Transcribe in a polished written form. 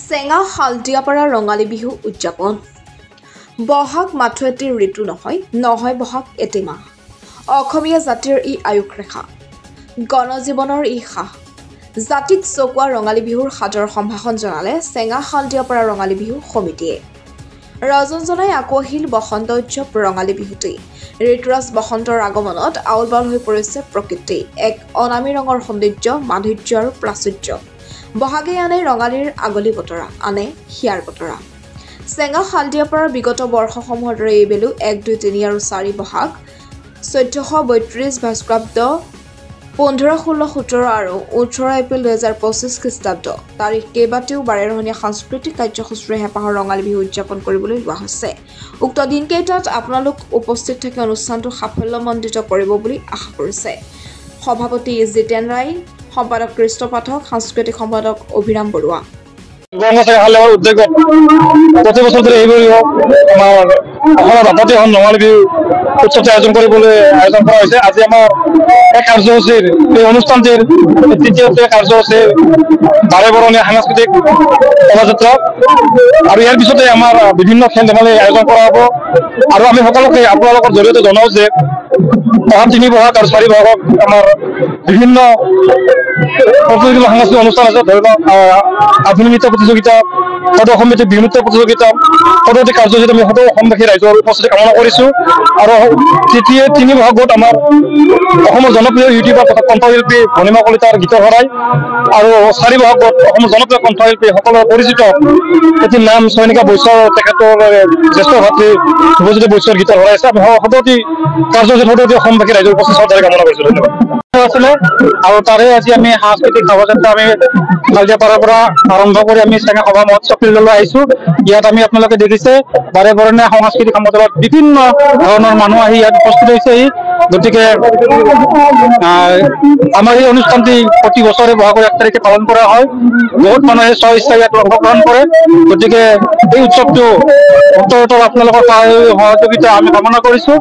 চেঙা হালদিয়াপাৰা ৰঙালী বিহু উদযাপন। বহাগ মাথো এটি ঋতু নহয় বহাগ এটি মাহ। অসমীয়া জাতিৰ ই আয়ুস ৰেখা, গণজীৱনৰ ই সাহ। জাতিক চকোৱা ৰঙালী বিহুৰ সাদৰ সম্ভাষণ জনালে চেঙা হালদিয়াপাৰা ৰঙালী বিহু সমিতিয়ে। ৰজন জনাই আকৌ আহিল বসন্ত উৎসৱ ৰঙালী বিহুতেই। ঋতুৰাজ বসন্তৰ আগমনত আউল বাউল হৈ পৰিছে প্ৰকৃতি। এক অনামী ৰঙৰ সৌন্দৰ্য, মাধুৰ্য আৰু প্ৰাচুৰ্য। বহাগে আনে ৰঙালীৰ আগলি বতৰা, আনে হিয়াৰ বতৰা। চেঙা হালদিয়াপাৰাৰ বিগত বৰ্ষসমূহৰ দৰে এইবেলো 1, 2, 3 আৰু 4 বহাগ 1432 ভাস্কৰাব্দ 15, 16, 17 আৰু 18 এপ্ৰিল 2025 খ্ৰীষ্টাব্দ তাৰিখ কেইবাটাও বাৰেৰহণীয়া সাংস্কৃতিক কাৰ্যসূচীৰে হেঁপাহৰ ৰঙালী বিহু উদযাপন কৰিবলৈ লোৱা হৈছে। উক্ত দিনকেইটাত আপোনালোক উপস্থিত থাকি অনুষ্ঠানটো সাফল্যমণ্ডিত কৰিব বুলি আশা কৰিছে সভাপতি জিতেন ৰায়, সম্পাদক কৃষ্ণ পাঠক, সাংস্কৃতিক সম্পাদক অভিৰাম বৰুৱা। প্ৰতি বছৰ ধৰি এইবোৰ আমাৰ অসমৰ বাপতি এখন ৰঙালী বিহু উৎসৱটি আয়োজন কৰা হৈছে। আজি আমাৰ এই কাৰ্যসূচীৰ এই অনুষ্ঠানটিৰ তৃতীয়টো কাৰ্যসূচীৰ বাৰে বৰণীয়া সাংস্কৃতিক শোভাযাত্ৰা আৰু ইয়াৰ পিছতে আমাৰ বিভিন্ন খেল ধেমালি আয়োজন কৰা হ'ব। আৰু আমি সকলোকে আপোনালোকৰ জৰিয়তে জনাওঁ যে অহা 3 বহাগ আৰু 4 বহাগত আমাৰ বিভিন্ন প্ৰতিযোগিতা সাংস্কৃতিক অনুষ্ঠান আছে। ধৰি লওক আধুনিক নৃত্য প্ৰতিযোগিতা, সদৌ সমিতিৰ বিহু নৃত্য প্ৰতিযোগিতা, পৰৱৰ্তী কাৰ্যসূচীত আমি সদৌ অসমবাসী ৰাইজৰ উপস্থিতি কামনা কৰিছোঁ। আৰু 3 বহাগত আমাৰ অসমৰ জনপ্ৰিয় ইউটিউবাৰ তথা কণ্ঠশিল্পী ভনিমা কলিতাৰ গীতৰ শৰাই আৰু 4 বহাগত অসমৰ জনপ্ৰিয় কণ্ঠশিল্পী সকলোৰে পৰিচিত এটি নাম চয়নিকা বৈশ্যৰ তেখেতৰ জ্যেষ্ঠ ভাতৃ ধ্ৰুৱজ্যোতি বৈশ্যৰ গীতৰ শৰাই আছে। আমি সদৌতি কাৰ্যসূচীত সদৌতি অসমবাসী ৰাইজৰ উপস্থিতি শ্ৰদ্ধাৰে কামনা কৰিছোঁ। ধন্যবাদ। আছিলে আৰু তাৰে আজি আমি সাংস্কৃতিক শোভাযাত্ৰা আমি হালদিয়াপাৰাৰ পৰা আৰম্ভ কৰি আমি চেঙা সভা মহোৎসৱ ফিল্ডলৈ আহিছোঁ। ইয়াত আমি আপোনালোকে দেখিছে বাৰে বৰণীয়া সাংস্কৃতিক সমাজত বিভিন্ন ধৰণৰ মানুহ আহি ইয়াত উপস্থিত হৈছেহি। গতিকে আমাৰ এই অনুষ্ঠানটি প্ৰতি বছৰে বহাগৰ 1 তাৰিখে পালন কৰা হয়। বহুত মানুহে স্ব-ইচ্ছাৰে ইয়াত অংশগ্ৰহণ কৰে। গতিকে এই উৎসৱটো উত্তৰোত্তৰ আপোনালোকৰ সহযোগিতা আমি কামনা কৰিছোঁ।